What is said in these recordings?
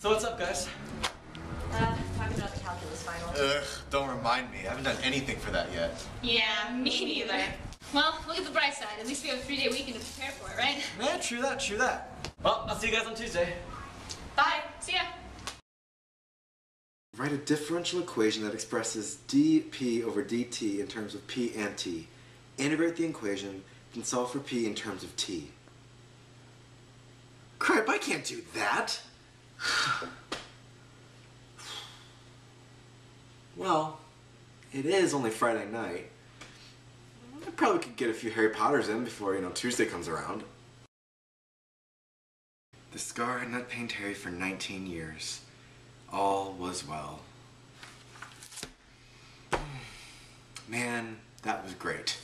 So what's up, guys? Talking about the calculus final. Ugh, don't remind me. I haven't done anything for that yet. Yeah, me neither. Well, look at the bright side. At least we have a 3-day weekend to prepare for it, right? Yeah, true that, true that. Well, I'll see you guys on Tuesday. Bye. See ya. Write a differential equation that expresses dp over dt in terms of p and t. Integrate the equation, then solve for p in terms of t. Crap, I can't do that! Well, it is only Friday night. I probably could get a few Harry Potters in before, Tuesday comes around. The scar had not pained Harry for 19 years. All was well. Man, that was great.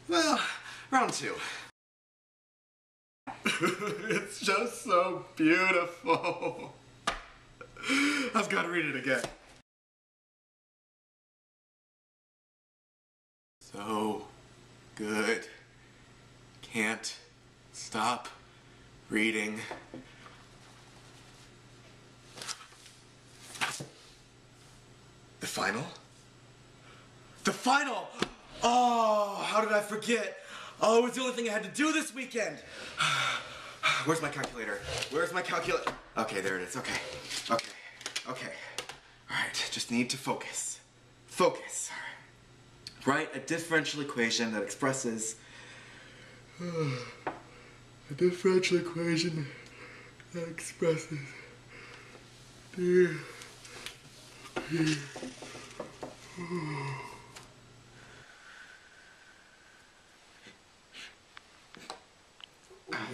Well, round 2. It's just so beautiful. I've got to read it again. So good. Can't stop reading. The final? The final! Oh, how did I forget? Oh, it was the only thing I had to do this weekend. Where's my calculator? Where's my calculator? Okay, there it is. Okay. All right, just need to focus. Focus. Write a differential equation that expresses a differential equation that expresses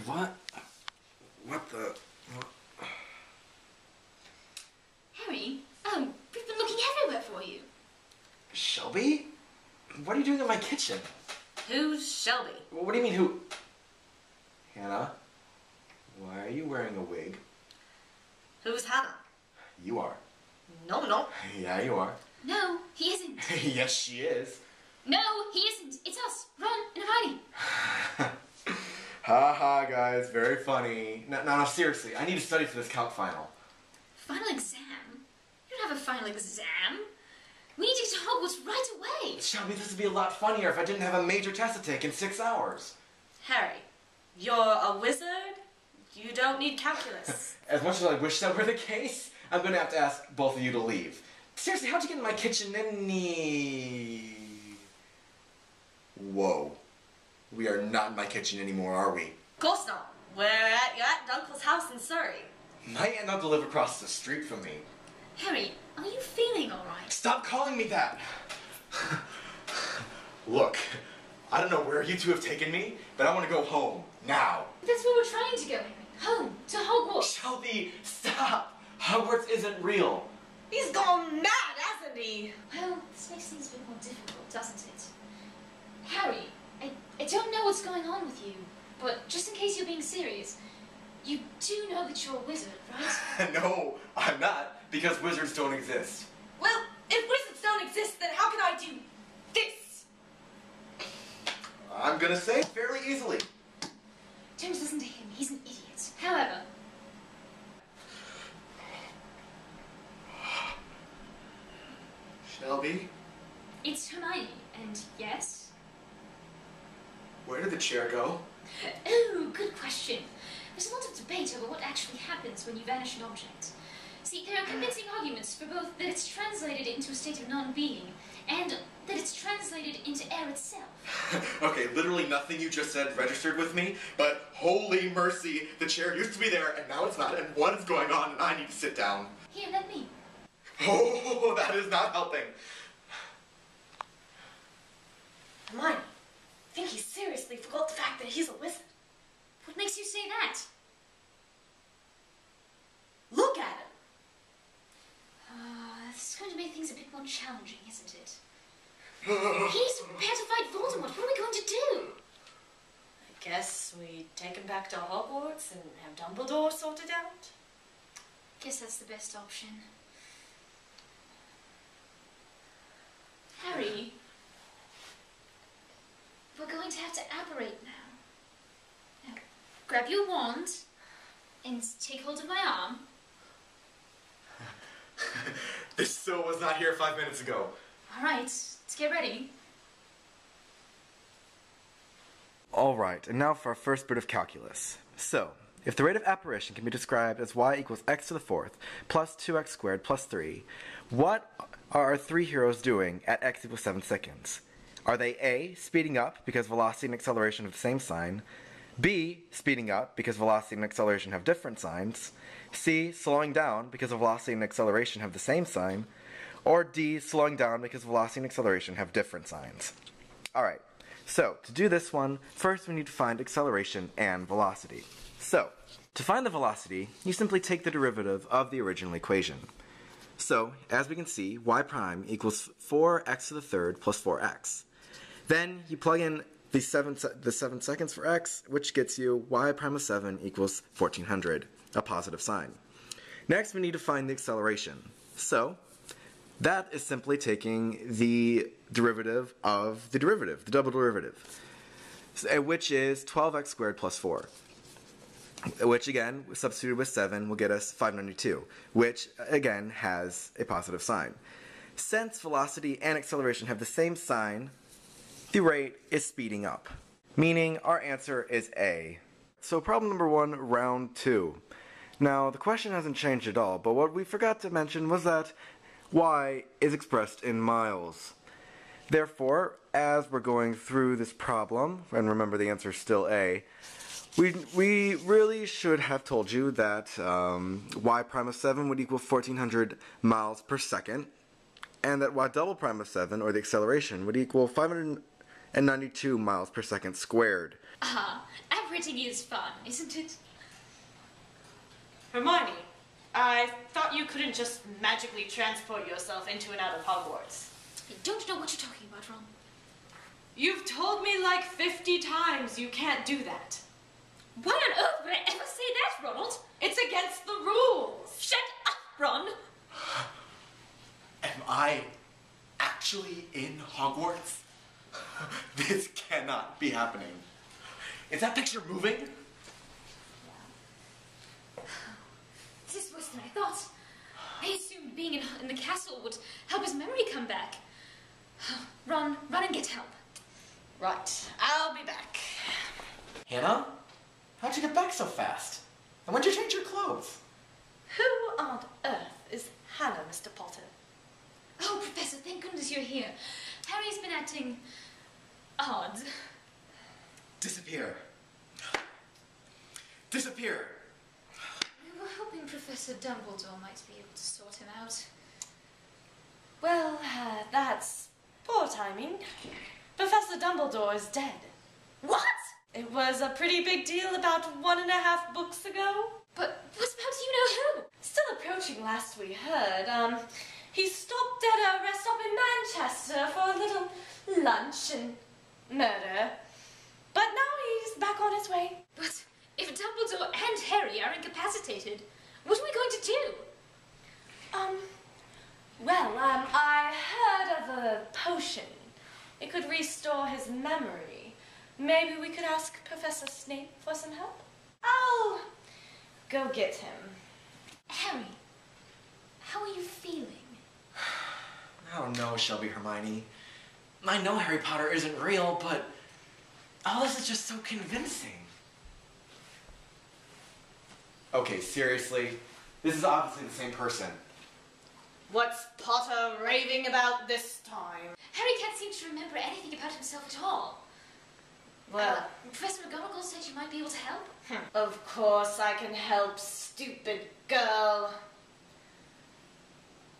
What? What the? What? Harry, we've been looking everywhere for you. Shelby? What are you doing in my kitchen? Who's Shelby? Well, what do you mean, who? Hannah, why are you wearing a wig? Who's Hannah? You are. No, I'm not. Yeah, you are. No, he isn't. Yes, she is. No, he isn't. It's us, Ron and Hermione. Ha ha, guys, very funny. No, seriously, I need to study for this Calc final. Final exam? You don't have a final exam. We need to get to Hogwarts right away. Shelby, this would be a lot funnier if I didn't have a major test to take in 6 hours. Harry, you're a wizard. You don't need calculus. As much as I wish that were the case, I'm going to have to ask both of you to leave. Seriously, how'd you get in my kitchen Whoa. We are not in my kitchen anymore, are we? Of course not. We're at your aunt and uncle's house in Surrey. My aunt and uncle live across the street from me. Harry, are you feeling alright? Stop calling me that! Look, I don't know where you two have taken me, but I want to go home, now. That's where we're trying to go, Harry. Home, to Hogwarts. Shelby, stop! Hogwarts isn't real. He's gone mad, hasn't he? Well, this makes things a bit more difficult, doesn't it? Harry, I don't know what's going on with you, but just in case you're being serious, you do know that you're a wizard, right? No, I'm not, because wizards don't exist. Well, if wizards don't exist, then how can I do this? I'm gonna say fairly easily. Don't listen to him, he's an idiot. However... Shelby? It's Hermione, and yes? Where did the chair go? Oh, good question. There's a lot of debate over what actually happens when you vanish an object. See, there are convincing arguments for both that it's translated into a state of non-being, and that it's translated into air itself. Okay, literally nothing you just said registered with me, but holy mercy, the chair used to be there and now it's not, and what is going on, and I need to sit down. Here, let me. Oh, that is not helping. Hermione, I think he seriously forgot the fact that he's a wizard. What makes you say that? Look at him. This is going to make things a bit more challenging, isn't it? He needs to prepare to fight Voldemort. What are we going to do? I guess we take him back to Hogwarts and have Dumbledore sort it out. Guess that's the best option. Harry, going to have to apparate now. Now, grab your wand and take hold of my arm. This so was not here 5 minutes ago. All right, let's get ready. All right, and now for our first bit of calculus. So, if the rate of apparition can be described as y equals x to the fourth plus 2x squared plus 3, what are our three heroes doing at x equals 7 seconds? Are they A, speeding up because velocity and acceleration have the same sign, B, speeding up because velocity and acceleration have different signs, C, slowing down because velocity and acceleration have the same sign, or D, slowing down because velocity and acceleration have different signs? Alright, so to do this one, first we need to find acceleration and velocity. So, to find the velocity, you simply take the derivative of the original equation. So, as we can see, y prime equals 4x to the third plus 4x. Then you plug in the 7 seconds for x, which gets you y prime of 7 equals 1400, a positive sign. Next, we need to find the acceleration. So, that is simply taking the derivative of the derivative, the double derivative, which is 12x squared plus 4. Which again, substituted with 7 will get us 592, which again has a positive sign. Since velocity and acceleration have the same sign, the rate is speeding up, meaning our answer is A. So problem number 1, round 2. Now the question hasn't changed at all, but what we forgot to mention was that y is expressed in miles. Therefore, as we're going through this problem, and remember the answer is still A, we really should have told you that y prime of 7 would equal 1400 miles per second, and that y double prime of 7, or the acceleration, would equal 592 miles per second squared. Apparating is fun, isn't it? Hermione, I thought you couldn't just magically transport yourself into and out of Hogwarts. I don't know what you're talking about, Ron. You've told me like 50 times you can't do that. Why on earth would I ever say that, Ronald? It's against the rules. Shut up, Ron! Am I actually in Hogwarts? This cannot be happening. Is that picture moving? This is worse than I thought. I assumed being in the castle would help his memory come back. Ron, run and get help. Right, I'll be back. Hannah? How'd you get back so fast? And when'd you change your clothes? Who on earth is Hannah, Mr. Potter? Oh, Professor, thank goodness you're here. Harry's been acting odd. Disappear. Disappear. We were hoping Professor Dumbledore might be able to sort him out. Well, that's poor timing. Professor Dumbledore is dead. What? It was a pretty big deal about 1.5 books ago. But what about you-know-who? Still approaching last we heard. He stopped at a rest stop in Manchester for a little lunch and murder. But now he's back on his way. But if Dumbledore and Harry are incapacitated, what are we going to do? I heard of a potion. It could restore his memory. Maybe we could ask Professor Snape for some help? I'll go get him. Harry, how are you feeling? I don't know, Shelby Hermione. I know Harry Potter isn't real, but all this is just so convincing. Okay, seriously, this is obviously the same person. What's Potter raving about this time? Harry can't seem to remember anything about himself at all. Well, Professor McGonagall said you might be able to help. Of course I can help, stupid girl.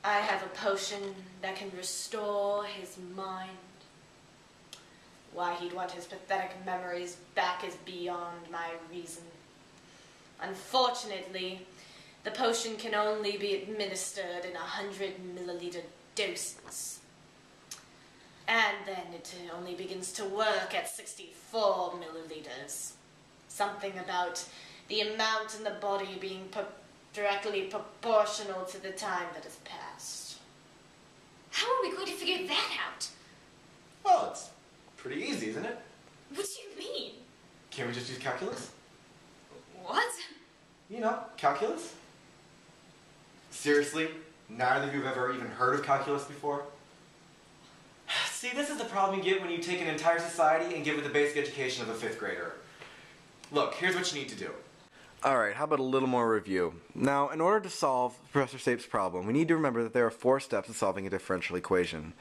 I have a potion that can restore his mind. Why he'd want his pathetic memories back is beyond my reason. Unfortunately, the potion can only be administered in 100 milliliter doses. And then it only begins to work at 64 milliliters. Something about the amount in the body being directly proportional to the time that has passed. How are we going to figure that out? Well, it's pretty easy, isn't it? What Can't we just use calculus? What? You know, calculus. Seriously? Neither of you have ever even heard of calculus before? See, this is the problem you get when you take an entire society and give it the basic education of a 5th grader. Look, here's what you need to do. Alright, how about a little more review? Now, in order to solve Professor Sape's problem, we need to remember that there are 4 steps in solving a differential equation.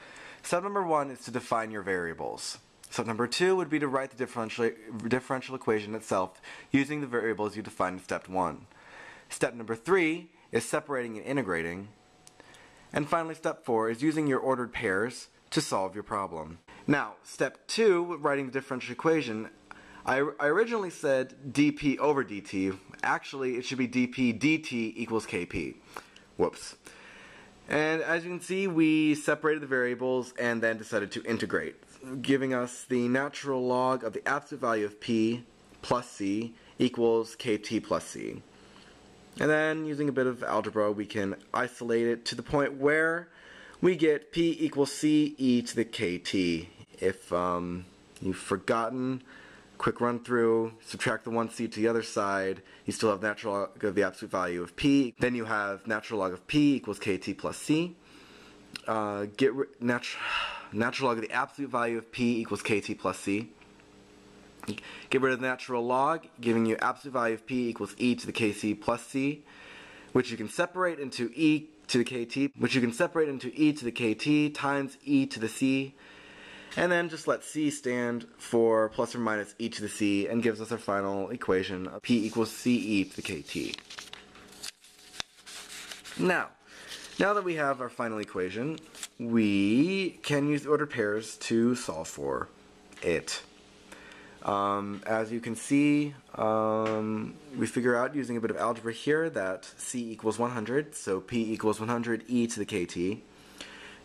Step number 1 is to define your variables. Step number 2 would be to write the differential equation itself using the variables you defined in step 1. Step number 3 is separating and integrating. And finally, step 4 is using your ordered pairs to solve your problem. Now, step 2, writing the differential equation, I originally said dp over dt. Actually, it should be dp dt equals kp. Whoops. And as you can see, we separated the variables and then decided to integrate, giving us the natural log of the absolute value of p plus c equals kt plus c. And then, using a bit of algebra, we can isolate it to the point where we get p equals c e to the kt. If you've forgotten, quick run through, subtract the 1c to the other side, you still have natural log of the absolute value of p. Then you have natural log of p equals kt plus c. Natural log of the absolute value of p equals kt plus c. Get rid of the natural log, giving you absolute value of p equals e to the kc plus c, which you can separate into e to the kt, times e to the c, and then just let c stand for plus or minus e to the c, and gives us our final equation of p equals ce to the kt. Now that we have our final equation, we can use the ordered pairs to solve for it. As you can see, we figure out using a bit of algebra here that c equals 100, so p equals 100 e to the kt.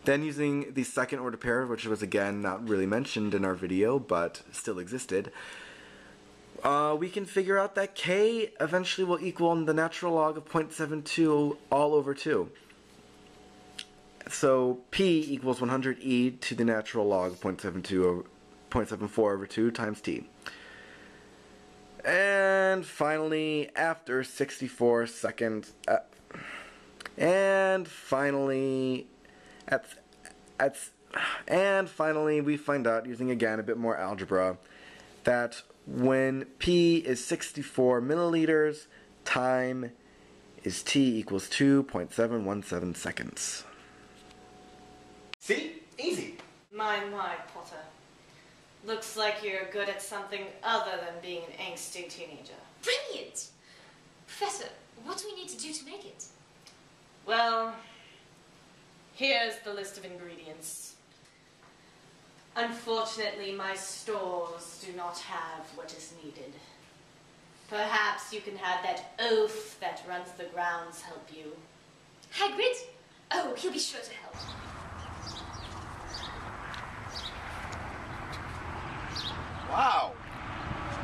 Then using the second order pair, which was again not really mentioned in our video, but still existed, we can figure out that k eventually will equal the natural log of 0.72 all over 2. So p equals 100e to the natural log of 0.74 over 2 times t. And finally, after 64 seconds, we find out, using again a bit more algebra, that when p is 64 milliliters, time is t equals 2.717 seconds. See? Easy. My, Potter. Looks like you're good at something other than being an angsty teenager. Brilliant! Professor, what do we need to do to make it? Well, here's the list of ingredients. Unfortunately, my stores do not have what is needed. Perhaps you can have that oaf that runs the grounds help you. Hagrid? Oh, he'll be sure to help. Wow!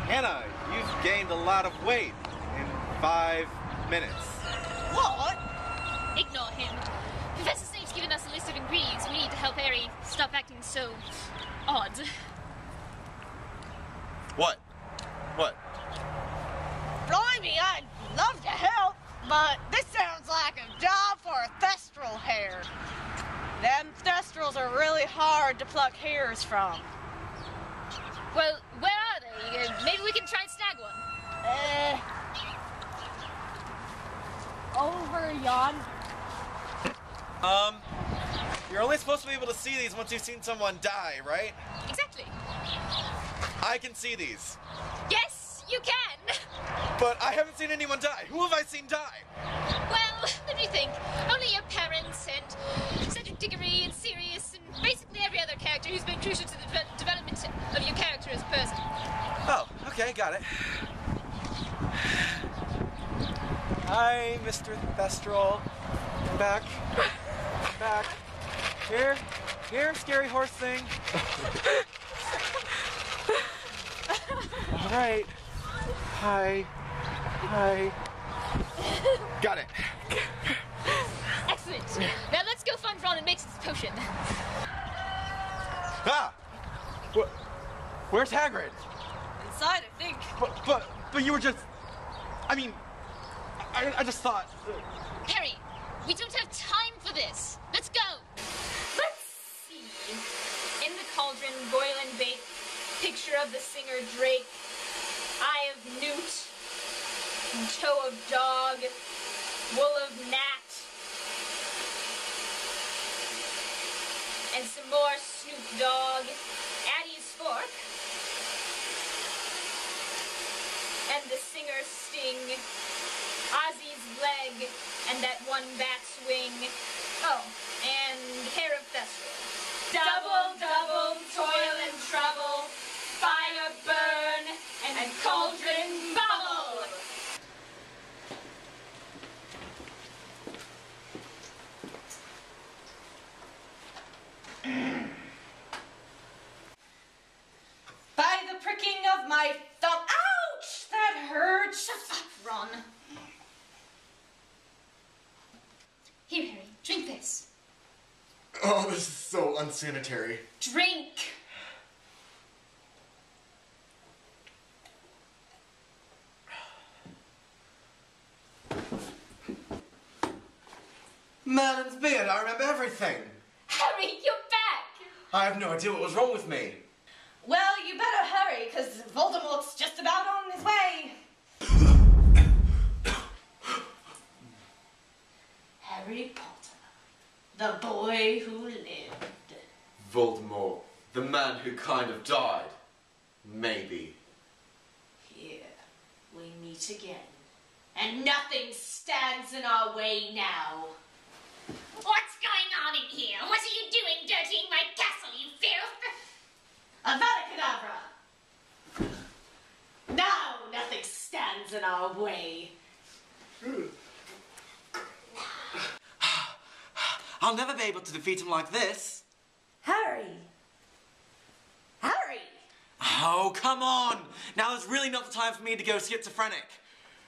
Hannah, you've gained a lot of weight in 5 minutes. What? Ignore him. Professor Snape's given us a list of ingredients we need to help Harry stop acting so odd. What? Blimey, I'd love to help, but this sounds like a job for a thestral hair. Them thestrals are really hard to pluck hairs from. Well, where are they? Maybe we can try and snag one. Over yon. You're only supposed to be able to see these once you've seen someone die, right? Exactly. I can see these. Yes, you can. But I haven't seen anyone die. Who have I seen die? Well, let me think. Only your parents and Cedric Diggory and Sirius and basically every other character who's been crucial to the development of your character as a person. Oh, okay, got it. Hi, Mr. Thestral. I'm back. Here, scary horse thing. All right. Hi. Got it. Excellent. Now let's go find Ron and make this potion. Ah! Where's Hagrid? inside, I think. But you were just... I mean, I just thought... Harry, we don't have time for this. Let's go. Let's see. In the cauldron, boil and bake. Picture of the singer Drake. Eye of newt. Toe of dog. Wool of gnat. And some more Snoop Dogg. Addie's fork. And the singer's sting. Ozzy's leg. And that one bat's wing. Oh, and hair of Thestral. Double, double, toil and trouble. Fire burn and cauldron bubble. By the pricking of my thumb. Ouch! That hurts. Shut up, Ron. Here, Harry, drink this. Oh, this is so unsanitary. Drink. Merlin's beard, I remember everything. Harry, you're back. I have no idea what was wrong with me. Well, you better hurry, because Voldemort's just about on his way. Harry Potter, the boy who lived. Voldemort, the man who kind of died. Maybe. Here we meet again, and nothing stands in our way now. What's going on in here? What are you doing dirtying my castle, you filth? Avada Kedavra! Now nothing stands in our way. I'll never be able to defeat him like this. Harry! Harry! Oh, come on! Now is really not the time for me to go schizophrenic.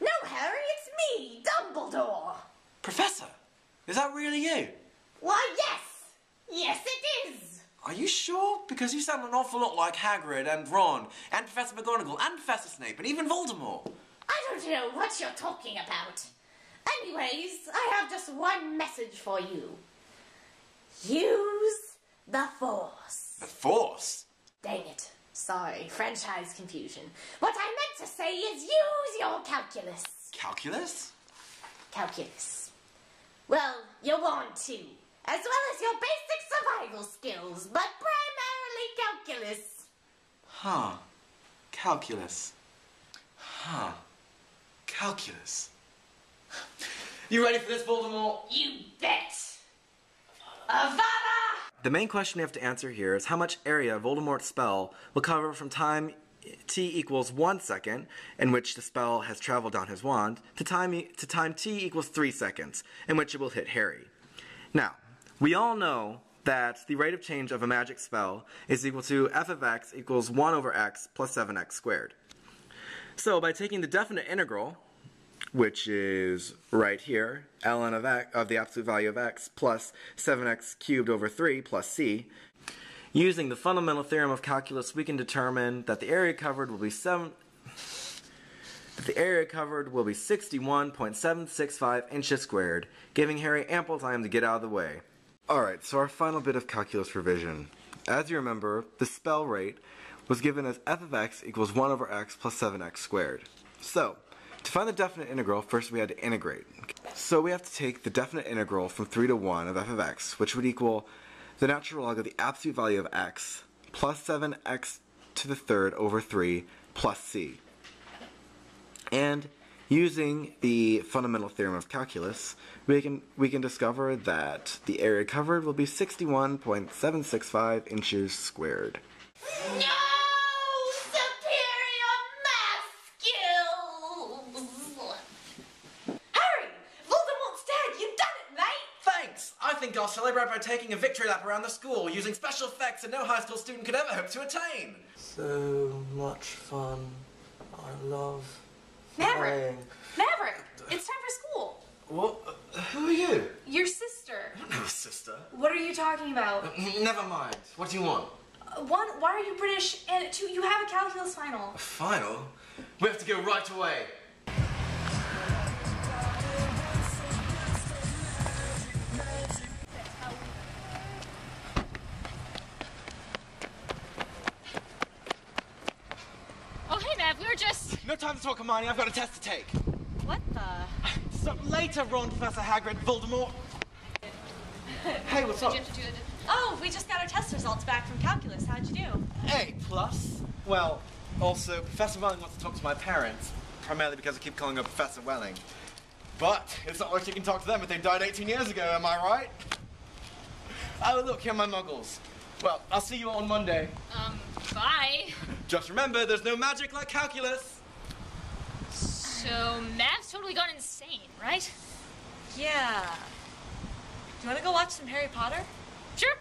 No, Harry, it's me, Dumbledore. Professor, is that really you? Why, yes! Yes, it is! Are you sure? Because you sound an awful lot like Hagrid and Ron and Professor McGonagall and Professor Snape and even Voldemort. I don't know what you're talking about. Anyways, I have just one message for you. Use the Force. The Force? Dang it. Sorry, franchise confusion. What I meant to say is use your calculus. Calculus? Calculus. Well, you want to, as well as your basic survival skills, but primarily calculus. Huh. Calculus. Huh. Calculus. You ready for this, Voldemort? You bet. Avada! The main question you have to answer here is how much area Voldemort's spell will cover from time t equals 1 second, in which the spell has traveled down his wand, to time t equals 3 seconds, in which it will hit Harry. Now, we all know that the rate of change of a magic spell is equal to f of x equals 1 over x plus 7x squared. So by taking the definite integral, which is right here, ln of x, of the absolute value of x, plus 7x cubed over 3 plus c. Using the fundamental theorem of calculus, we can determine that the area covered will be 61.765 inches squared, giving Harry ample time to get out of the way. Alright, so our final bit of calculus revision. As you remember, the spell rate was given as f of x equals 1 over x plus 7x squared. So, to find the definite integral, first we had to integrate. So we have to take the definite integral from 3 to 1 of f of x, which would equal the natural log of the absolute value of x plus 7x to the third over 3 plus c. And using the fundamental theorem of calculus, we can discover that the area covered will be 61.765 inches squared. No superior math skills! Harry! Voldemort's dead! You've done it, mate! Thanks! I think I'll celebrate by taking a victory lap around the school using special effects that no high school student could ever hope to attain. So much fun. I love Maverick! playing. Maverick! It's time for school. What? Who are you? Your sister. No sister. What are you talking about? Never mind. What do you want? One, why are you British? And two, you have a calculus final. A final? We have to go right away. Oh, hey, Mav, we were just... No time to talk, Hermione. I've got a test to take. What the? So later, Ron, Professor Hagrid, Voldemort. Hey, what's up? Oh, we just got our test results back from calculus. How'd you do? A+. Well, also, Professor Welling wants to talk to my parents, primarily because I keep calling her Professor Welling. But it's not like she can talk to them if they died 18 years ago, am I right? Oh, look, here are my muggles. Well, I'll see you on Monday. Bye. Just remember, there's no magic like calculus. So, Mav's totally gone insane, right? Yeah. Do you want to go watch some Harry Potter? Sure.